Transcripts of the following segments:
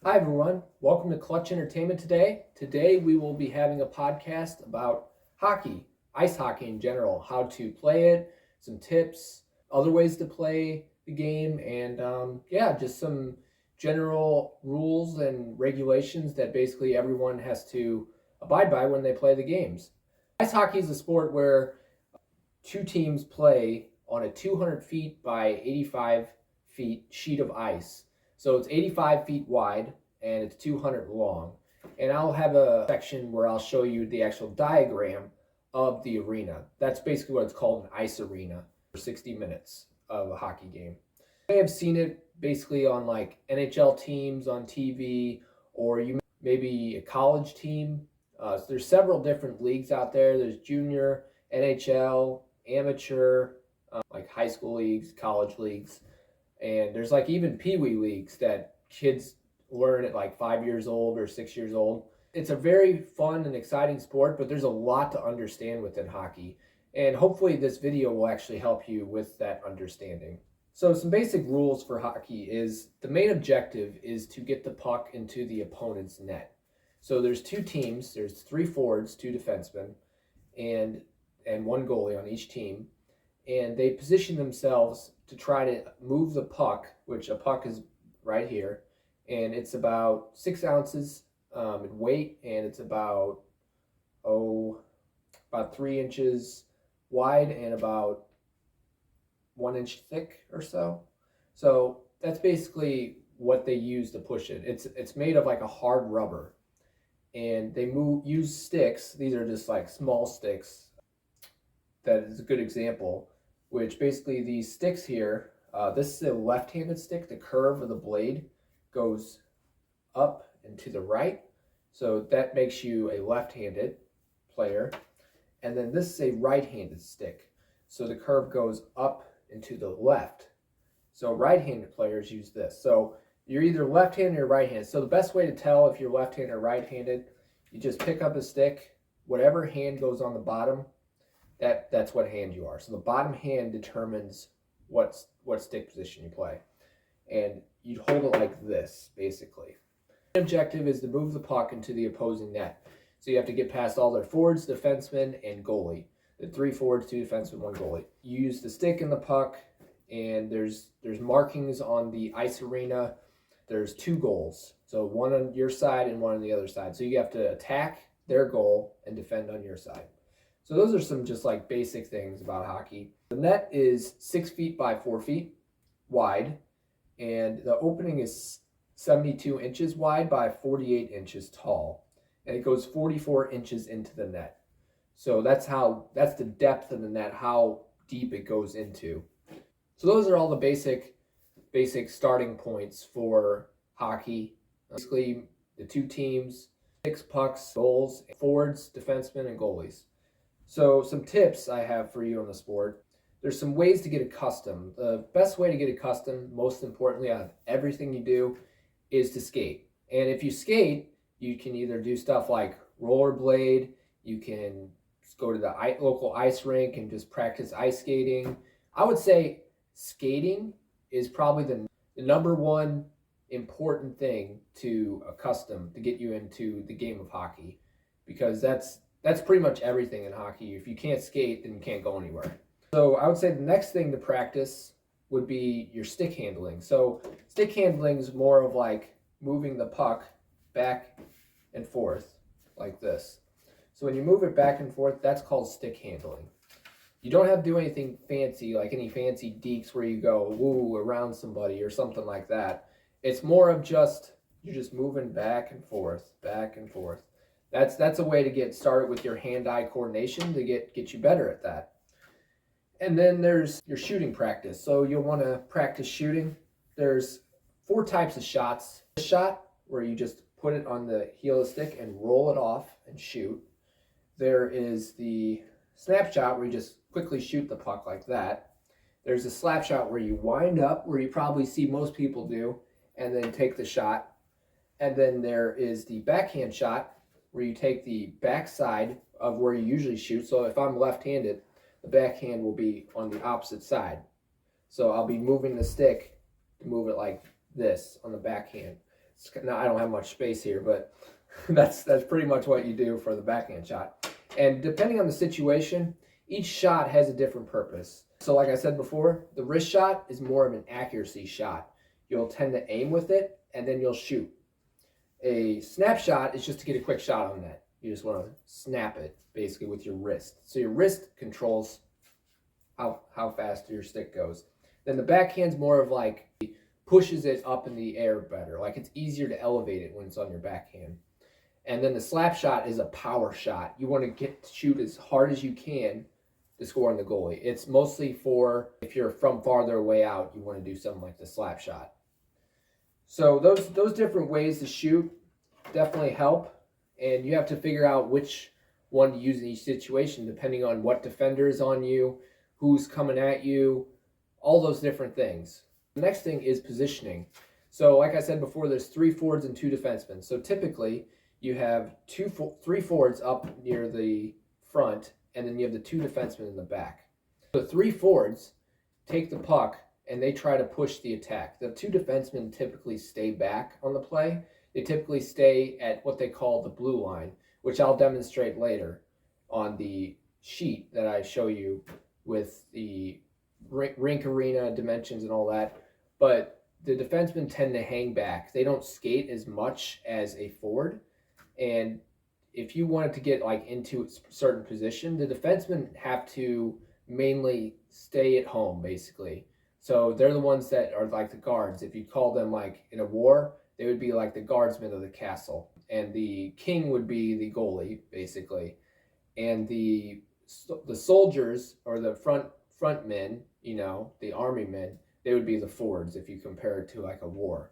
Hi, everyone. Welcome to Clutch Entertainment today. Today, we will be having a podcast about hockey, ice hockey in general, how to play it, some tips, other ways to play the game, and just some general rules and regulations that basically everyone has to abide by when they play the games. Ice hockey is a sport where two teams play on a 200 feet by 85 feet sheet of ice. So it's 85 feet wide and it's 200 long. And I'll have a section where I'll show you the actual diagram of the arena. That's basically what it's called, an ice arena, for 60 minutes of a hockey game. You may have seen it basically on like NHL teams on TV, or you maybe a college team. So there's several different leagues out there. There's junior, NHL, amateur, like high school leagues, college leagues, and there's like even pee-wee leagues that kids learn at like 5 years old or 6 years old. It's a very fun and exciting sport, but there's a lot to understand within hockey, and hopefully this video will actually help you with that understanding. So some basic rules for hockey is the main objective is to get the puck into the opponent's net. So there's two teams, there's three forwards, two defensemen, and one goalie on each team, and they position themselves to try to move the puck, which a puck is right here, and it's about 6 ounces in weight, and it's about 3 inches wide and about 1 inch thick or so. So that's basically what they use to push it. It's made of like a hard rubber, and they use sticks. These are just like small sticks. That is a good example, which basically these sticks here, this is a left-handed stick. The curve of the blade goes up and to the right. So that makes you a left-handed player. And then this is a right-handed stick. So the curve goes up and to the left. So right-handed players use this. So you're either left-handed or right-handed. So the best way to tell if you're left-handed or right-handed, you just pick up a stick, whatever hand goes on the bottom, that's what hand you are. So the bottom hand determines what stick position you play. And you'd hold it like this, basically. The objective is to move the puck into the opposing net. So you have to get past all their forwards, defensemen, and goalie. The three forwards, two defensemen, one goalie. You use the stick and the puck, and there's markings on the ice arena. There's two goals. So one on your side and one on the other side. So you have to attack their goal and defend on your side. So those are some just like basic things about hockey. The net is 6 feet by 4 feet wide, and the opening is 72 inches wide by 48 inches tall, and it goes 44 inches into the net. So that's the depth of the net, how deep it goes into. So those are all the basic starting points for hockey. Basically, the two teams, 6 pucks, goals, forwards, defensemen, and goalies. So some tips I have for you on the sport. There's some ways to get accustomed. The best way to get accustomed, most importantly out of everything you do, is to skate. And if you skate, you can either do stuff like rollerblade, you can go to the local ice rink and just practice ice skating. I would say skating is probably the number one important thing to get you into the game of hockey, because that's pretty much everything in hockey. If you can't skate, then you can't go anywhere. So I would say the next thing to practice would be your stick handling. So stick handling is more of like moving the puck back and forth like this. So when you move it back and forth, that's called stick handling. You don't have to do anything fancy, like any fancy deeks where you go woo around somebody or something like that. It's more of you're just moving back and forth, back and forth. That's a way to get started with your hand-eye coordination to get you better at that. And then there's your shooting practice. So you'll want to practice shooting. There's 4 types of shots. A shot where you just put it on the heel of the stick and roll it off and shoot. There is the snap shot where you just quickly shoot the puck like that. There's a slap shot where you wind up, where you probably see most people do, and then take the shot. And then there is the backhand shot, where you take the backside of where you usually shoot. So if I'm left-handed, the backhand will be on the opposite side. So I'll be moving the stick to move it like this on the backhand. Now, I don't have much space here, but that's pretty much what you do for the backhand shot. And depending on the situation, each shot has a different purpose. So like I said before, the wrist shot is more of an accuracy shot. You'll tend to aim with it, and then you'll shoot. A snapshot is just to get a quick shot on net. You just want to snap it, basically, with your wrist. So your wrist controls how fast your stick goes. Then the backhand's more of like, pushes it up in the air better. Like, it's easier to elevate it when it's on your backhand. And then the slap shot is a power shot. You want to shoot as hard as you can to score on the goalie. It's mostly for if you're from farther away out, you want to do something like the slap shot. So those different ways to shoot definitely help, and you have to figure out which one to use in each situation depending on what defender is on you, who's coming at you, all those different things. The next thing is positioning. So like I said before, there's 3 forwards and 2 defensemen. So typically you have 3 forwards up near the front, and then you have the 2 defensemen in the back. The 3 forwards take the puck and they try to push the attack. The 2 defensemen typically stay back on the play. They typically stay at what they call the blue line, which I'll demonstrate later on the sheet that I show you with the rink arena dimensions and all that. But the defensemen tend to hang back. They don't skate as much as a forward. And if you wanted to get like into a certain position, the defensemen have to mainly stay at home, basically. So they're the ones that are like the guards. If you call them like in a war, they would be like the guardsmen of the castle. And the king would be the goalie, basically. And the soldiers, or the front men, you know, the army men, they would be the forwards if you compare it to like a war.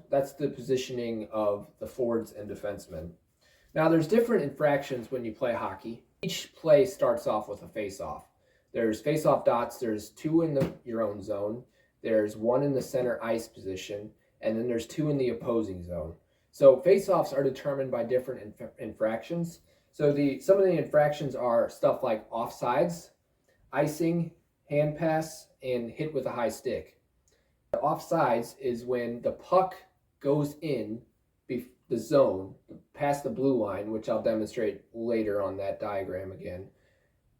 That's the positioning of the forwards and defensemen. Now there's different infractions when you play hockey. Each play starts off with a face-off. There's face-off dots. There's 2 in your own zone. There's 1 in the center ice position, and then there's 2 in the opposing zone. So face-offs are determined by different infractions. So some of the infractions are stuff like offsides, icing, hand pass, and hit with a high stick. The offsides is when the puck goes in the zone past the blue line, which I'll demonstrate later on that diagram again.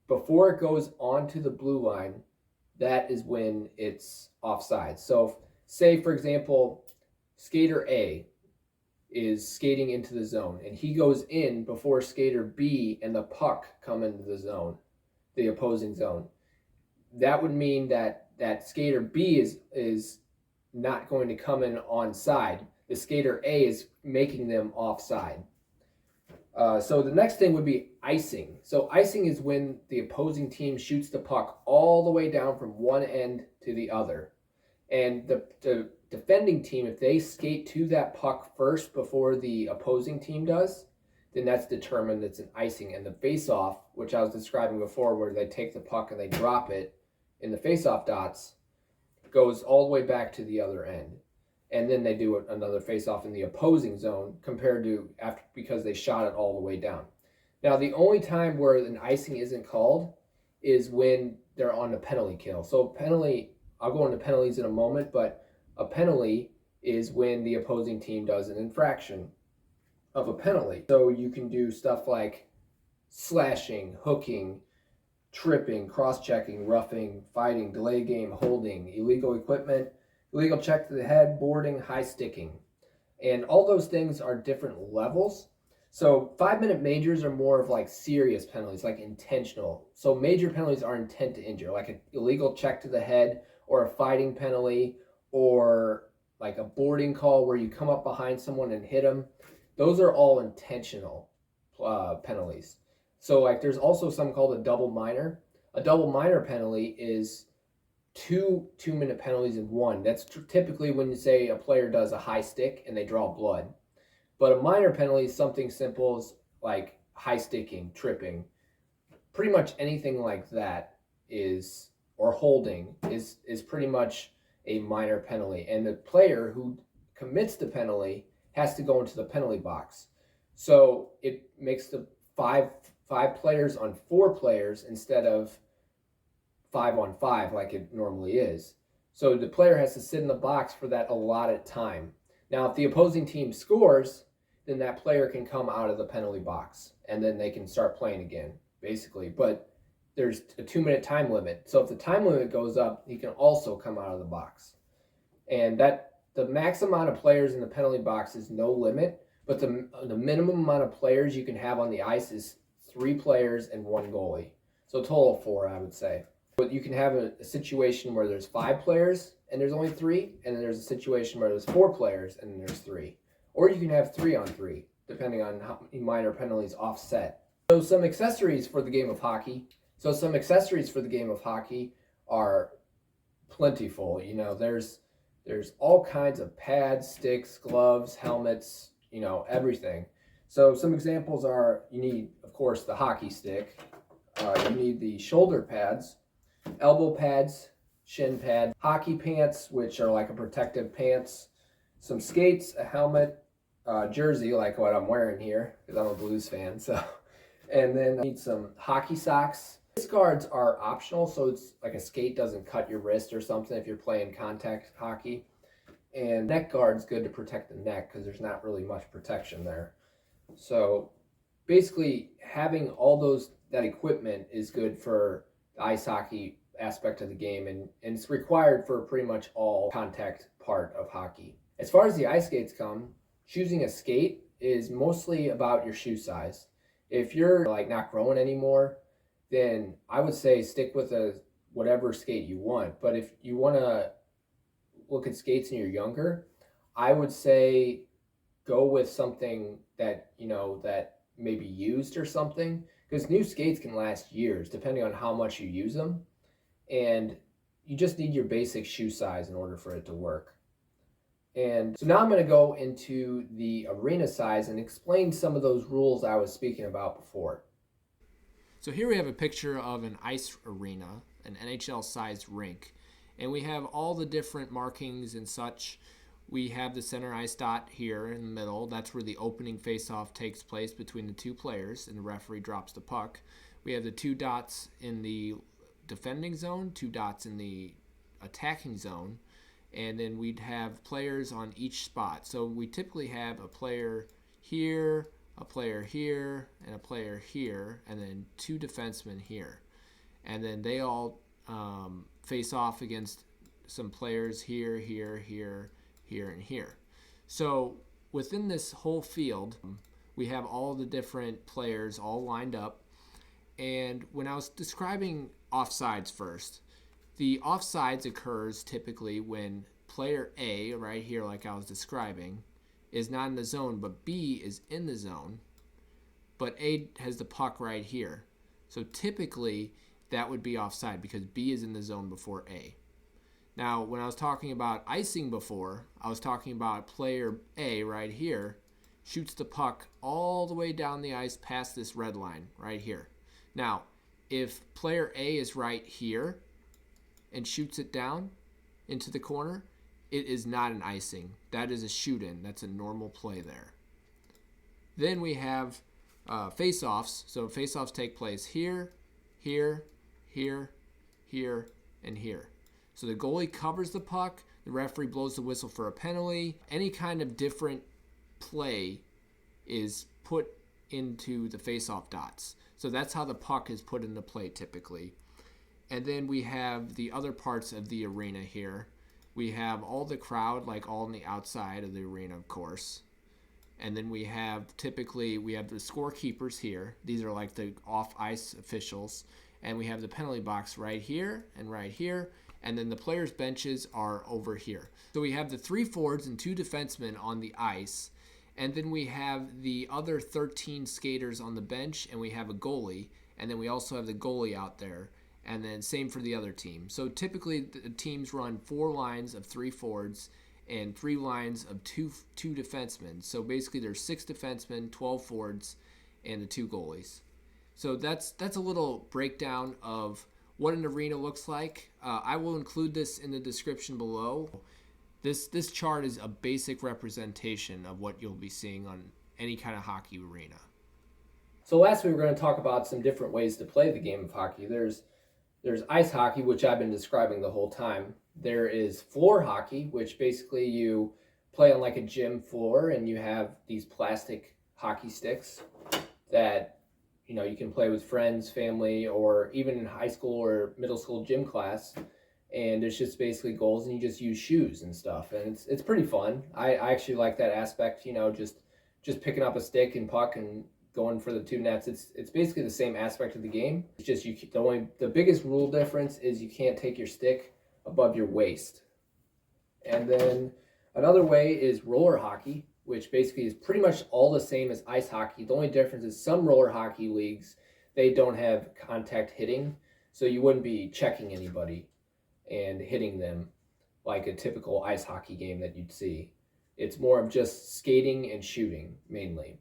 Before it goes onto the blue line, that is when it's offside. So say, for example, skater A is skating into the zone and he goes in before skater B and the puck come into the zone, the opposing zone. That would mean that skater B is not going to come in onside. The skater A is making them offside. So the next thing would be icing. So icing is when the opposing team shoots the puck all the way down from one end to the other. And the defending team, if they skate to that puck first before the opposing team does, then that's determined it's an icing. And the face-off, which I was describing before, where they take the puck and they drop it in the face-off dots, goes all the way back to the other end. And then they do another face-off in the opposing zone because they shot it all the way down. Now, the only time where an icing isn't called is when they're on a penalty kill. So penalty, I'll go into penalties in a moment, but a penalty is when the opposing team does an infraction of a penalty. So you can do stuff like slashing, hooking, tripping, cross-checking, roughing, fighting, delay game, holding, illegal equipment, illegal check to the head, boarding, high sticking. And all those things are different levels. So 5-minute majors are more of like serious penalties, like intentional. So major penalties are intent to injure, like an illegal check to the head or a fighting penalty or like a boarding call where you come up behind someone and hit them. Those are all intentional penalties. So like there's also something called a double minor. A double minor penalty is 2 2-minute penalties in one. That's typically when you say a player does a high stick and they draw blood. But a minor penalty is something simple as like high sticking, tripping. Pretty much anything like that or holding is pretty much a minor penalty. And the player who commits the penalty has to go into the penalty box. So it makes the five players on 4 players instead of 5 on 5 like it normally is. So the player has to sit in the box for that allotted time. Now, if the opposing team scores, then that player can come out of the penalty box and then they can start playing again, basically. But there's a 2-minute time limit. So if the time limit goes up, he can also come out of the box. And that the max amount of players in the penalty box is no limit, but the minimum amount of players you can have on the ice is 3 players and 1 goalie. So a total of 4, I would say. But you can have a situation where there's 5 players and there's only 3, and then there's a situation where there's 4 players and there's 3. Or you can have 3 on 3, depending on how many minor penalties offset. So some accessories for the game of hockey. Are plentiful. You know, there's all kinds of pads, sticks, gloves, helmets, you know, everything. So some examples are, you need, of course, the hockey stick. You need the shoulder pads, elbow pads, shin pad, hockey pants, which are like a protective pants, some skates, a helmet, jersey like what I'm wearing here because I'm a Blues fan. So, and then I need some hockey socks. Wrist guards are optional, so it's like a skate doesn't cut your wrist or something if you're playing contact hockey. And neck guard's good to protect the neck because there's not really much protection there. So basically having all that equipment is good for the ice hockey aspect of the game, and it's required for pretty much all contact part of hockey. As far as the ice skates come, choosing a skate is mostly about your shoe size. If you're like not growing anymore, then I would say stick with whatever skate you want. But if you want to look at skates and you're younger, I would say go with something that, you know, that may be used or something, because new skates can last years depending on how much you use them, and you just need your basic shoe size in order for it to work. And so now I'm going to go into the arena size and explain some of those rules I was speaking about before. So here we have a picture of an ice arena, an NHL-sized rink, and we have all the different markings and such. We have the center ice dot here in the middle. That's where the opening face-off takes place between the 2 players, and the referee drops the puck. We have the 2 dots in the defending zone, 2 dots in the attacking zone, and then we'd have players on each spot. So we typically have a player here, a player here, and a player here, and then 2 defensemen here. And then they all face off against some players here, here, here, here, and here. So within this whole field, we have all the different players all lined up. And when I was describing offsides first, the offsides occurs typically when player A, right here like I was describing, is not in the zone, but B is in the zone, but A has the puck right here. So typically that would be offside because B is in the zone before A. Now, when I was talking about icing before, I was talking about player A right here shoots the puck all the way down the ice past this red line right here. Now, if player A is right here and shoots it down into the corner, it is not an icing. That is a shoot-in. That's a normal play there. Then we have face-offs. So face-offs take place here, here, here, here, and here. So the goalie covers the puck. The referee blows the whistle for a penalty. Any kind of different play is put into the face-off dots. So that's how the puck is put into play typically. And then we have the other parts of the arena here. We have all the crowd, like all on the outside of the arena, of course. And then we have the scorekeepers here. These are like the off-ice officials. And we have the penalty box right here and right here. And then the players' benches are over here. So we have the 3 forwards and 2 defensemen on the ice. And then we have the other 13 skaters on the bench, and we have a goalie. And then we also have the goalie out there. And then same for the other team. So typically the teams run 4 lines of 3 forwards and 3 lines of two defensemen. So basically there's 6 defensemen, 12 forwards, and the 2 goalies. So that's a little breakdown of what an arena looks like. I will include this in the description below. This chart is a basic representation of what you'll be seeing on any kind of hockey arena. So lastly, we're going to talk about some different ways to play the game of hockey. There's ice hockey, which I've been describing the whole time. There is floor hockey, which basically you play on like a gym floor and you have these plastic hockey sticks that you can play with friends, family, or even in high school or middle school gym class. And it's just basically goals, and you just use shoes and stuff, and it's pretty fun. I actually like that aspect. Just picking up a stick and puck and going for the two nets. It's basically the same aspect of the game. It's just the biggest rule difference is you can't take your stick above your waist. And then another way is roller hockey, which basically is pretty much all the same as ice hockey. The only difference is some roller hockey leagues, they don't have contact hitting, so you wouldn't be checking anybody and hitting them like a typical ice hockey game that you'd see. It's more of just skating and shooting mainly.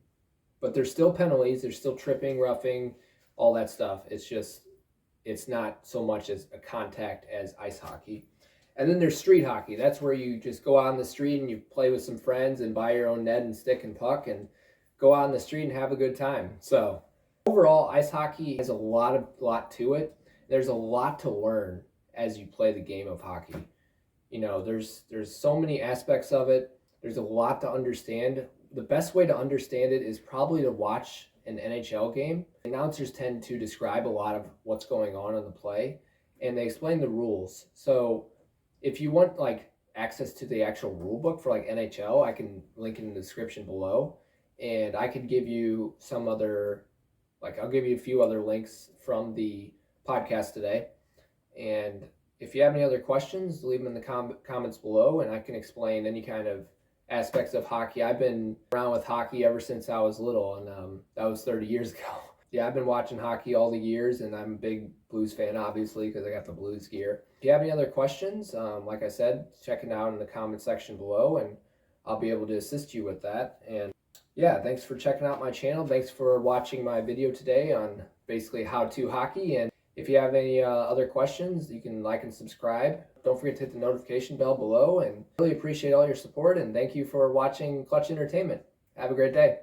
But there's still penalties, there's still tripping, roughing, all that stuff. It's not so much as a contact as ice hockey. And then there's street hockey. That's where you just go out on the street and you play with some friends and buy your own net and stick and puck and go out on the street and have a good time. So overall, ice hockey has a lot to it. There's a lot to learn as you play the game of hockey. There's so many aspects of it. There's a lot to understand. The best way to understand it is probably to watch an NHL game. Announcers tend to describe a lot of what's going on in the play, and they explain the rules. So if you want like access to the actual rule book for like NHL, I can link in the description below, and I could give you I'll give you a few other links from the podcast today. And if you have any other questions, leave them in the comments below, and I can explain any kind of aspects of hockey. I've been around with hockey ever since I was little, and that was 30 years ago. Yeah, I've been watching hockey all the years, and I'm a big Blues fan, obviously, because I got the Blues gear. If you have any other questions, like I said, check it out in the comment section below, and I'll be able to assist you with that. And yeah, thanks for checking out my channel. Thanks for watching my video today on basically how-to hockey. And if you have any other questions, you can like and subscribe. Don't forget to hit the notification bell below, and really appreciate all your support, and thank you for watching Clutch Entertainment. Have a great day.